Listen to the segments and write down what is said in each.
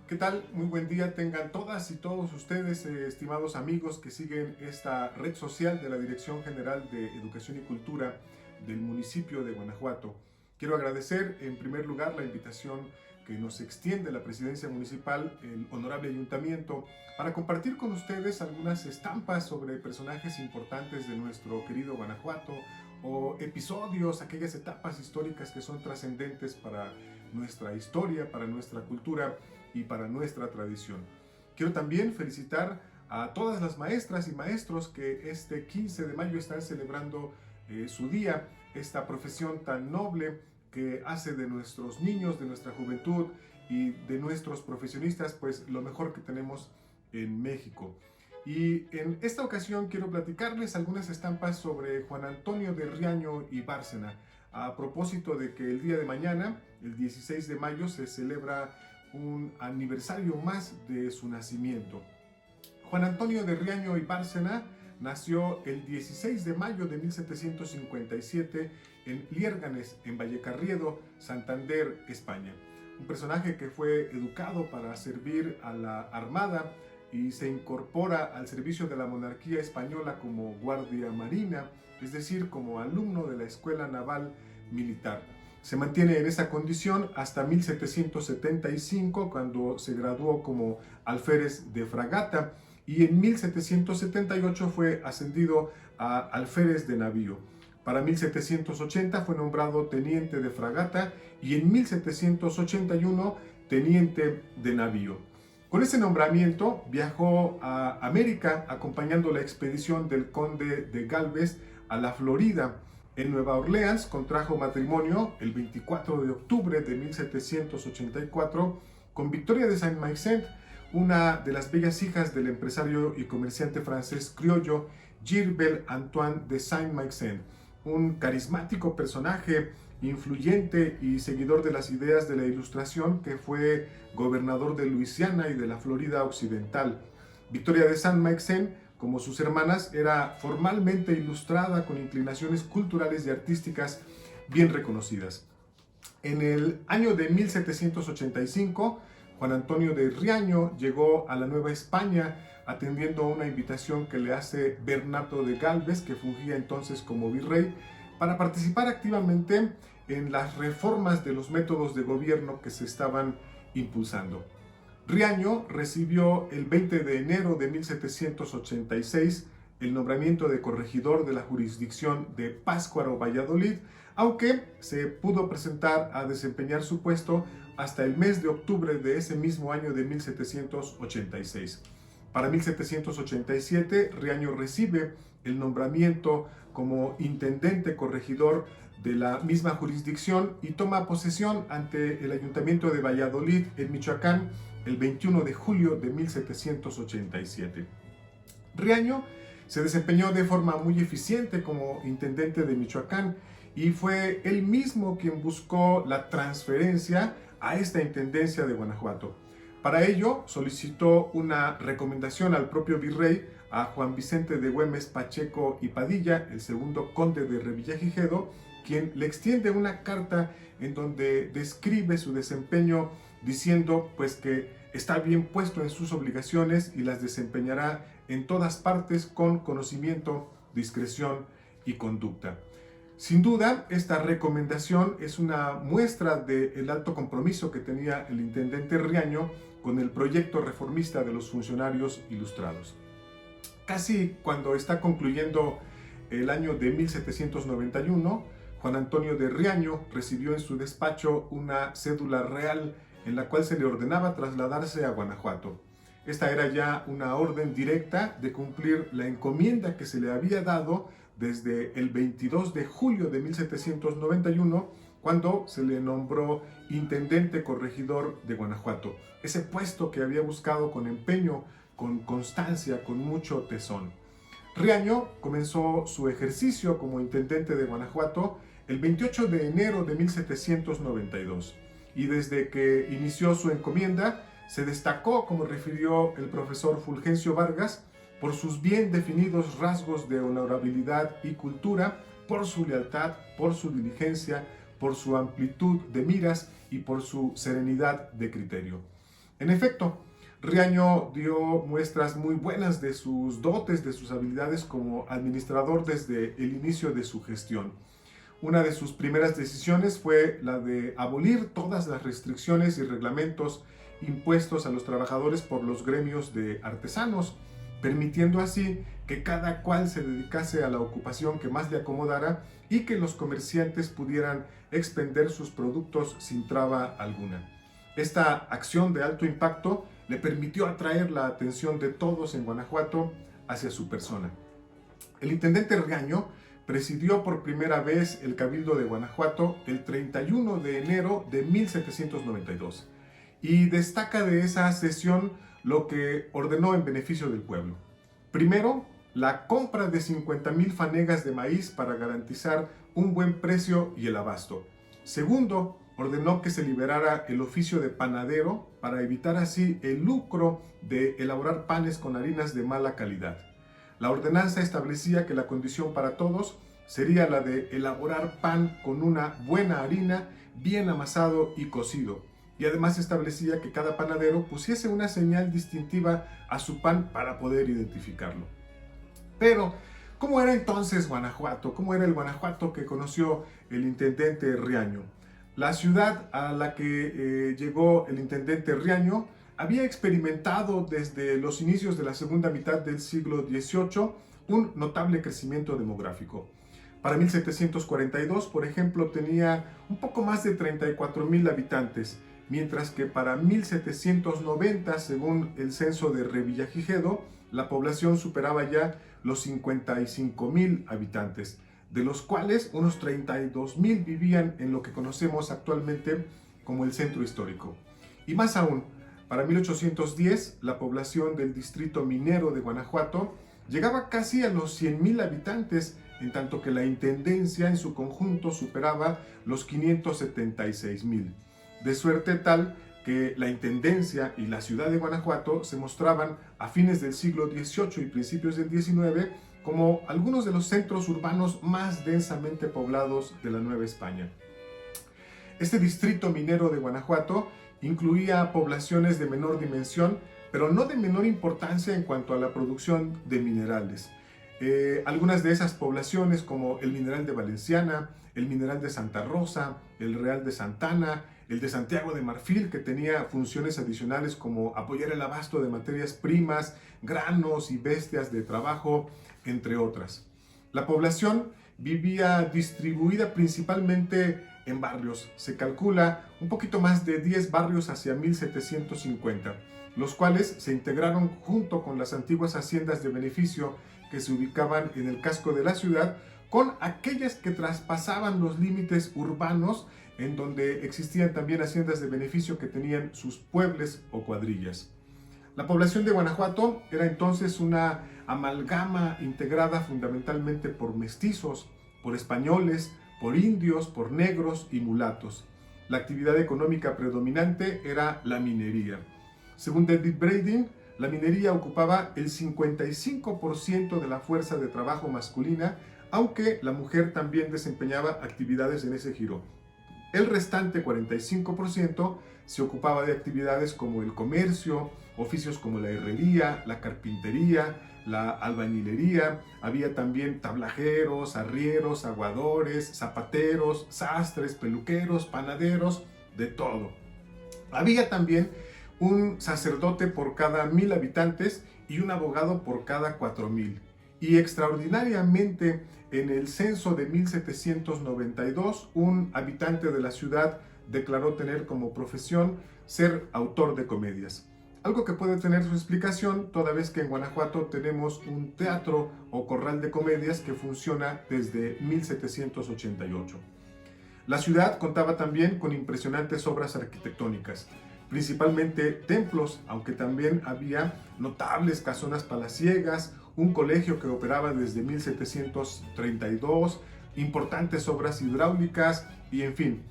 ¿Qué tal? Muy buen día tengan todas y todos ustedes, estimados amigos que siguen esta red social de la Dirección General de Educación y Cultura del municipio de Guanajuato. Quiero agradecer en primer lugar la invitación que nos extiende la presidencia municipal, el honorable ayuntamiento, para compartir con ustedes algunas estampas sobre personajes importantes de nuestro querido Guanajuato o episodios, aquellas etapas históricas que son trascendentes para nuestra historia, para nuestra cultura y para nuestra tradición. Quiero también felicitar a todas las maestras y maestros que este 15 de mayo están celebrando su día, esta profesión tan noble que hace de nuestros niños, de nuestra juventud y de nuestros profesionistas, pues lo mejor que tenemos en México. Y en esta ocasión quiero platicarles algunas estampas sobre Juan Antonio de Riaño y Bárcena, a propósito de que el día de mañana, el 16 de mayo, se celebra un aniversario más de su nacimiento. Juan Antonio de Riaño y Bárcena nació el 16 de mayo de 1757 en Liérganes, en Vallecarriedo, Santander, España. Un personaje que fue educado para servir a la Armada y se incorpora al servicio de la monarquía española como guardia marina, es decir, como alumno de la Escuela Naval Militar. Se mantiene en esa condición hasta 1775, cuando se graduó como alférez de fragata, y en 1778 fue ascendido a alférez de navío. Para 1780 fue nombrado teniente de fragata y en 1781 teniente de navío. Con ese nombramiento viajó a América acompañando la expedición del conde de Galvez a la Florida. En Nueva Orleans contrajo matrimonio el 24 de octubre de 1784 con Victoria de Saint-Maixent, una de las bellas hijas del empresario y comerciante francés criollo Girbel Antoine de Saint-Maixent, un carismático personaje influyente y seguidor de las ideas de la Ilustración, que fue gobernador de Luisiana y de la Florida Occidental. Victoria de Saint-Maixent, como sus hermanas, era formalmente ilustrada con inclinaciones culturales y artísticas bien reconocidas. En el año de 1785, Juan Antonio de Riaño llegó a la Nueva España atendiendo a una invitación que le hace Bernato de Galvez, que fungía entonces como virrey, para participar activamente en las reformas de los métodos de gobierno que se estaban impulsando. Riaño recibió el 20 de enero de 1786 el nombramiento de corregidor de la jurisdicción de Pátzcuaro, Valladolid, aunque se pudo presentar a desempeñar su puesto hasta el mes de octubre de ese mismo año de 1786. Para 1787, Riaño recibe el nombramiento como intendente corregidor de la misma jurisdicción y toma posesión ante el Ayuntamiento de Valladolid, en Michoacán, el 21 de julio de 1787. Riaño se desempeñó de forma muy eficiente como intendente de Michoacán y fue él mismo quien buscó la transferencia a esta intendencia de Guanajuato. Para ello solicitó una recomendación al propio virrey, a Juan Vicente de Güemes Pacheco y Padilla, el segundo conde de Revillagigedo, quien le extiende una carta en donde describe su desempeño diciendo pues que está bien puesto en sus obligaciones y las desempeñará en todas partes con conocimiento, discreción y conducta. Sin duda, esta recomendación es una muestra del alto compromiso que tenía el intendente Riaño con el proyecto reformista de los funcionarios ilustrados. Casi cuando está concluyendo el año de 1791, Juan Antonio de Riaño recibió en su despacho una cédula real en la cual se le ordenaba trasladarse a Guanajuato. Esta era ya una orden directa de cumplir la encomienda que se le había dado desde el 22 de julio de 1791, cuando se le nombró intendente corregidor de Guanajuato. Ese puesto que había buscado con empeño, con constancia, con mucho tesón. Riaño comenzó su ejercicio como intendente de Guanajuato el 28 de enero de 1792 y desde que inició su encomienda se destacó, como refirió el profesor Fulgencio Vargas, por sus bien definidos rasgos de honorabilidad y cultura, por su lealtad, por su diligencia, por su amplitud de miras y por su serenidad de criterio. En efecto, Riaño dio muestras muy buenas de sus dotes, de sus habilidades como administrador desde el inicio de su gestión. Una de sus primeras decisiones fue la de abolir todas las restricciones y reglamentos impuestos a los trabajadores por los gremios de artesanos, permitiendo así que cada cual se dedicase a la ocupación que más le acomodara y que los comerciantes pudieran expender sus productos sin traba alguna. Esta acción de alto impacto le permitió atraer la atención de todos en Guanajuato hacia su persona. El intendente Riaño presidió por primera vez el Cabildo de Guanajuato el 31 de enero de 1792 y destaca de esa sesión lo que ordenó en beneficio del pueblo. Primero, la compra de 50,000 fanegas de maíz para garantizar un buen precio y el abasto. Segundo, ordenó que se liberara el oficio de panadero para evitar así el lucro de elaborar panes con harinas de mala calidad. La ordenanza establecía que la condición para todos sería la de elaborar pan con una buena harina, bien amasado y cocido. Y además establecía que cada panadero pusiese una señal distintiva a su pan para poder identificarlo. Pero, ¿cómo era entonces Guanajuato? ¿Cómo era el Guanajuato que conoció el intendente Riaño? La ciudad a la que llegó el intendente Riaño había experimentado desde los inicios de la segunda mitad del siglo XVIII un notable crecimiento demográfico. Para 1742, por ejemplo, tenía un poco más de 34,000 habitantes, mientras que para 1790, según el censo de Revillagigedo, la población superaba ya los 55,000 habitantes, de los cuales unos 32,000 vivían en lo que conocemos actualmente como el centro histórico. Y más aún, para 1810, la población del distrito minero de Guanajuato llegaba casi a los 100,000 habitantes, en tanto que la intendencia en su conjunto superaba los 576,000. De suerte tal que la intendencia y la ciudad de Guanajuato se mostraban a fines del siglo XVIII y principios del XIX como algunos de los centros urbanos más densamente poblados de la Nueva España. Este distrito minero de Guanajuato incluía poblaciones de menor dimensión, pero no de menor importancia en cuanto a la producción de minerales. Algunas de esas poblaciones, como el Mineral de Valenciana, el Mineral de Santa Rosa, el Real de Santana, el de Santiago de Marfil, que tenía funciones adicionales como apoyar el abasto de materias primas, granos y bestias de trabajo, entre otras. La población vivía distribuida principalmente en barrios. Se calcula un poquito más de 10 barrios hacia 1750, los cuales se integraron junto con las antiguas haciendas de beneficio que se ubicaban en el casco de la ciudad, con aquellas que traspasaban los límites urbanos, en donde existían también haciendas de beneficio que tenían sus pueblos o cuadrillas. La población de Guanajuato era entonces una amalgama integrada fundamentalmente por mestizos, por españoles, por indios, por negros y mulatos. La actividad económica predominante era la minería. Según David Braden, la minería ocupaba el 55% de la fuerza de trabajo masculina, aunque la mujer también desempeñaba actividades en ese giro. El restante 45% se ocupaba de actividades como el comercio, oficios como la herrería, la carpintería, la albañilería. Había también tablajeros, arrieros, aguadores, zapateros, sastres, peluqueros, panaderos, de todo. Había también un sacerdote por cada 1,000 habitantes y un abogado por cada 4,000. Y extraordinariamente, en el censo de 1792, un habitante de la ciudad declaró tener como profesión ser autor de comedias. Algo que puede tener su explicación toda vez que en Guanajuato tenemos un teatro o corral de comedias que funciona desde 1788. La ciudad contaba también con impresionantes obras arquitectónicas, principalmente templos, aunque también había notables casonas palaciegas, un colegio que operaba desde 1732, importantes obras hidráulicas y en fin.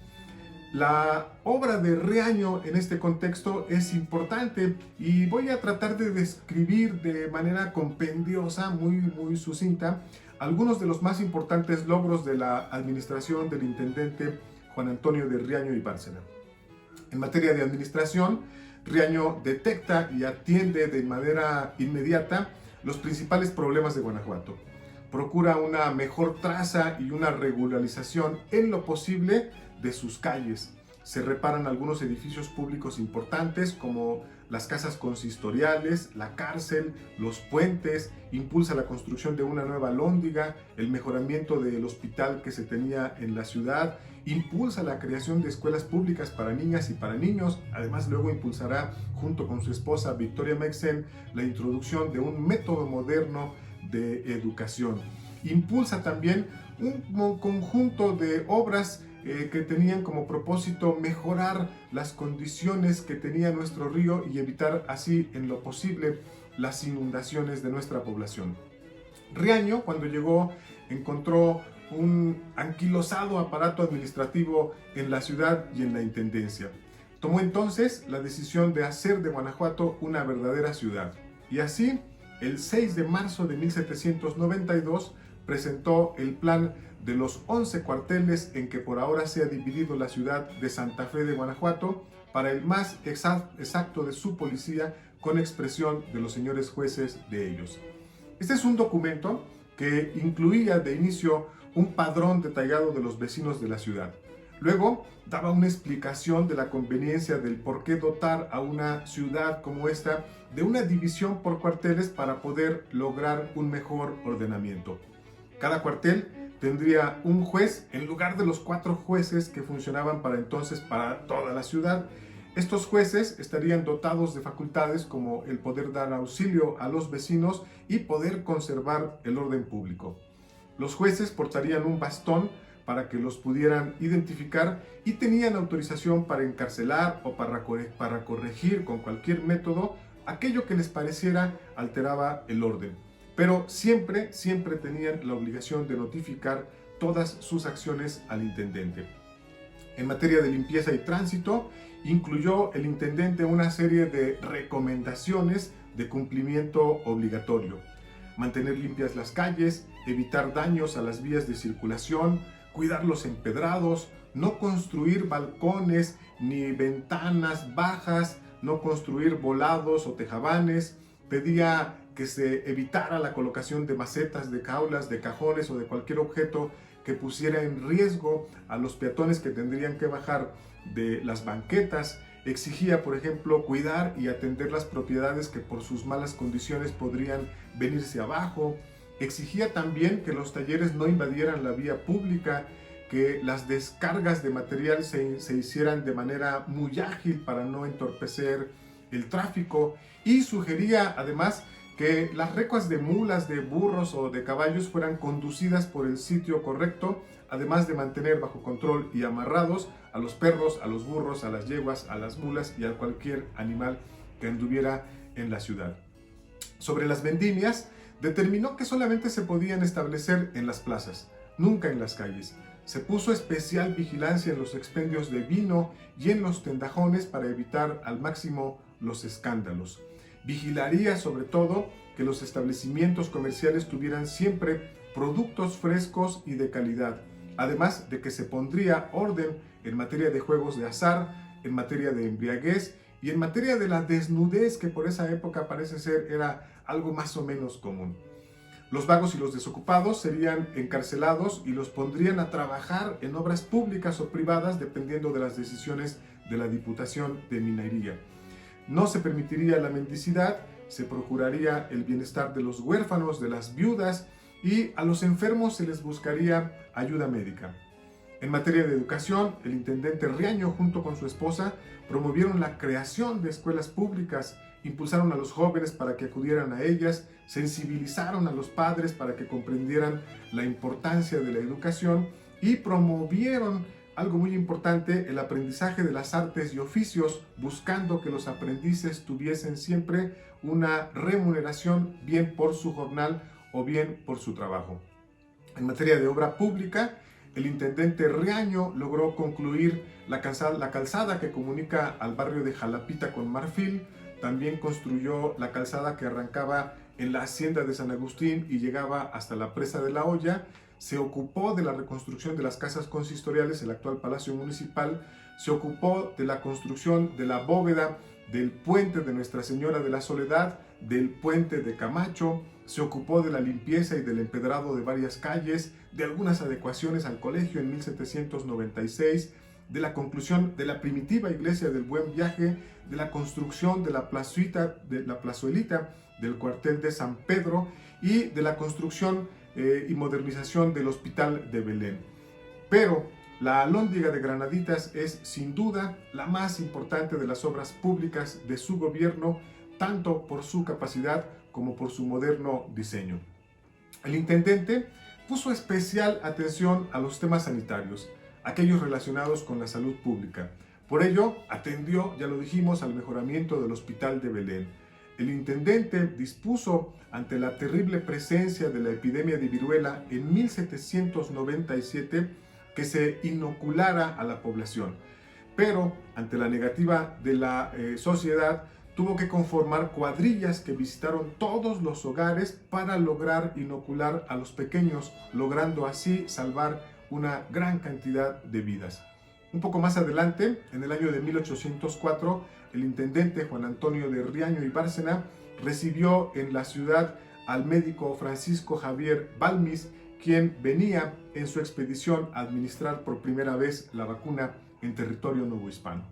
La obra de Riaño en este contexto es importante y voy a tratar de describir de manera compendiosa, muy sucinta, algunos de los más importantes logros de la administración del intendente Juan Antonio de Riaño y Bárcena. En materia de administración, Riaño detecta y atiende de manera inmediata los principales problemas de Guanajuato. Procura una mejor traza y una regularización en lo posible de sus calles. Se reparan algunos edificios públicos importantes como las casas consistoriales, la cárcel, los puentes, impulsa la construcción de una nueva lóndiga, el mejoramiento del hospital que se tenía en la ciudad, impulsa la creación de escuelas públicas para niñas y para niños. Además, luego impulsará junto con su esposa Victoria Meixen la introducción de un método moderno de educación. Impulsa también un conjunto de obras que tenían como propósito mejorar las condiciones que tenía nuestro río y evitar así en lo posible las inundaciones de nuestra población. Riaño, cuando llegó, encontró un anquilosado aparato administrativo en la ciudad y en la intendencia. Tomó entonces la decisión de hacer de Guanajuato una verdadera ciudad. Y así, el 6 de marzo de 1792, presentó el plan de los 11 cuarteles en que por ahora se ha dividido la ciudad de Santa Fe de Guanajuato para el más exacto de su policía, con expresión de los señores jueces de ellos. Este es un documento que incluía de inicio un padrón detallado de los vecinos de la ciudad. Luego daba una explicación de la conveniencia del por qué dotar a una ciudad como esta de una división por cuarteles para poder lograr un mejor ordenamiento. Cada cuartel tendría un juez en lugar de los 4 jueces que funcionaban para entonces para toda la ciudad. Estos jueces estarían dotados de facultades como el poder dar auxilio a los vecinos y poder conservar el orden público. Los jueces portarían un bastón para que los pudieran identificar y tenían autorización para encarcelar o para corregir con cualquier método aquello que les pareciera alteraba el orden. Pero siempre tenían la obligación de notificar todas sus acciones al intendente. En materia de limpieza y tránsito, incluyó el intendente una serie de recomendaciones de cumplimiento obligatorio. Mantener limpias las calles, evitar daños a las vías de circulación, cuidar los empedrados, no construir balcones ni ventanas bajas, no construir volados o tejabanes. Pedía que se evitara la colocación de macetas, de jaulas, de cajones o de cualquier objeto que pusiera en riesgo a los peatones que tendrían que bajar de las banquetas. Exigía, por ejemplo, cuidar y atender las propiedades que por sus malas condiciones podrían venirse abajo. Exigía también que los talleres no invadieran la vía pública, que las descargas de material se hicieran de manera muy ágil para no entorpecer el tráfico, y sugería además que las recuas de mulas, de burros o de caballos fueran conducidas por el sitio correcto, además de mantener bajo control y amarrados a los perros, a los burros, a las yeguas, a las mulas y a cualquier animal que anduviera en la ciudad. Sobre las vendimias, determinó que solamente se podían establecer en las plazas, nunca en las calles. Se puso especial vigilancia en los expendios de vino y en los tendajones para evitar al máximo los escándalos. Vigilaría sobre todo que los establecimientos comerciales tuvieran siempre productos frescos y de calidad, además de que se pondría orden en materia de juegos de azar, en materia de embriaguez y en materia de la desnudez, que por esa época parece ser era algo más o menos común. Los vagos y los desocupados serían encarcelados y los pondrían a trabajar en obras públicas o privadas dependiendo de las decisiones de la Diputación de Minería. No se permitiría la mendicidad, se procuraría el bienestar de los huérfanos, de las viudas, y a los enfermos se les buscaría ayuda médica. En materia de educación, el intendente Riaño junto con su esposa promovieron la creación de escuelas públicas, impulsaron a los jóvenes para que acudieran a ellas, sensibilizaron a los padres para que comprendieran la importancia de la educación y promovieron algo muy importante, el aprendizaje de las artes y oficios, buscando que los aprendices tuviesen siempre una remuneración, bien por su jornal o bien por su trabajo. En materia de obra pública, el intendente Riaño logró concluir la calzada que comunica al barrio de Jalapita con Marfil. También construyó la calzada que arrancaba en la hacienda de San Agustín y llegaba hasta la presa de la Olla. Se ocupó de la reconstrucción de las casas consistoriales, el actual Palacio Municipal. Se ocupó de la construcción de la bóveda del puente de Nuestra Señora de la Soledad, del puente de Camacho, se ocupó de la limpieza y del empedrado de varias calles, de algunas adecuaciones al colegio en 1796, de la conclusión de la primitiva iglesia del Buen Viaje, de la construcción de la plazuelita del cuartel de San Pedro y de la construcción y modernización del Hospital de Belén. Pero la Alhóndiga de Granaditas es sin duda la más importante de las obras públicas de su gobierno, tanto por su capacidad como por su moderno diseño. El intendente puso especial atención a los temas sanitarios, aquellos relacionados con la salud pública. Por ello, atendió, ya lo dijimos, al mejoramiento del Hospital de Belén. El intendente dispuso, ante la terrible presencia de la epidemia de viruela en 1797, que se inoculara a la población. Pero, ante la negativa de la sociedad, tuvo que conformar cuadrillas que visitaron todos los hogares para lograr inocular a los pequeños, logrando así salvar una gran cantidad de vidas. Un poco más adelante, en el año de 1804, el intendente Juan Antonio de Riaño y Bárcena recibió en la ciudad al médico Francisco Javier Balmis, quien venía en su expedición a administrar por primera vez la vacuna en territorio novohispano.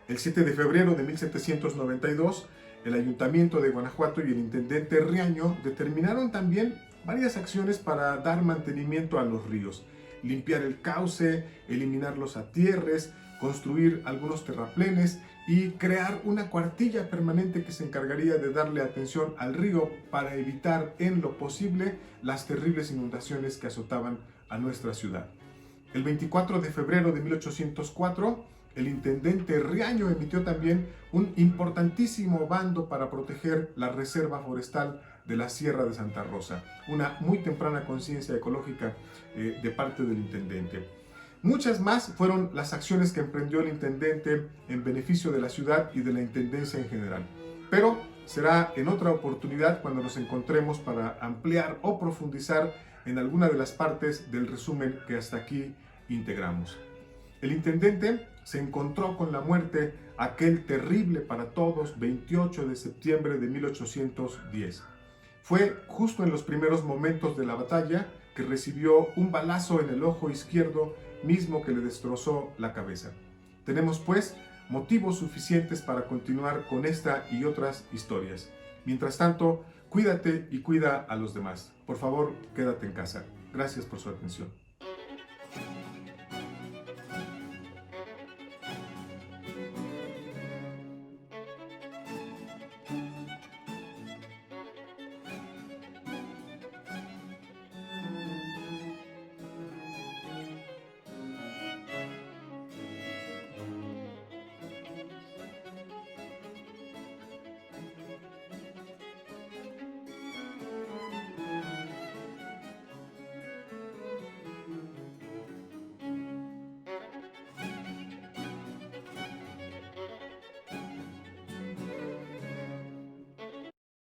El 7 de febrero de 1792, el Ayuntamiento de Guanajuato y el intendente Riaño determinaron también varias acciones para dar mantenimiento a los ríos: limpiar el cauce, eliminar los atierres, construir algunos terraplenes y crear una cuartilla permanente que se encargaría de darle atención al río para evitar en lo posible las terribles inundaciones que azotaban a nuestra ciudad. El 24 de febrero de 1804, el intendente Riaño emitió también un importantísimo bando para proteger la reserva forestal de la Sierra de Santa Rosa, una muy temprana conciencia ecológica de parte del intendente. Muchas más fueron las acciones que emprendió el intendente en beneficio de la ciudad y de la intendencia en general. Pero será en otra oportunidad cuando nos encontremos para ampliar o profundizar en alguna de las partes del resumen que hasta aquí integramos. El intendente se encontró con la muerte aquel terrible para todos 28 de septiembre de 1810. Fue justo en los primeros momentos de la batalla que recibió un balazo en el ojo izquierdo, mismo que le destrozó la cabeza. Tenemos pues motivos suficientes para continuar con esta y otras historias. Mientras tanto, cuídate y cuida a los demás. Por favor, quédate en casa. Gracias por su atención.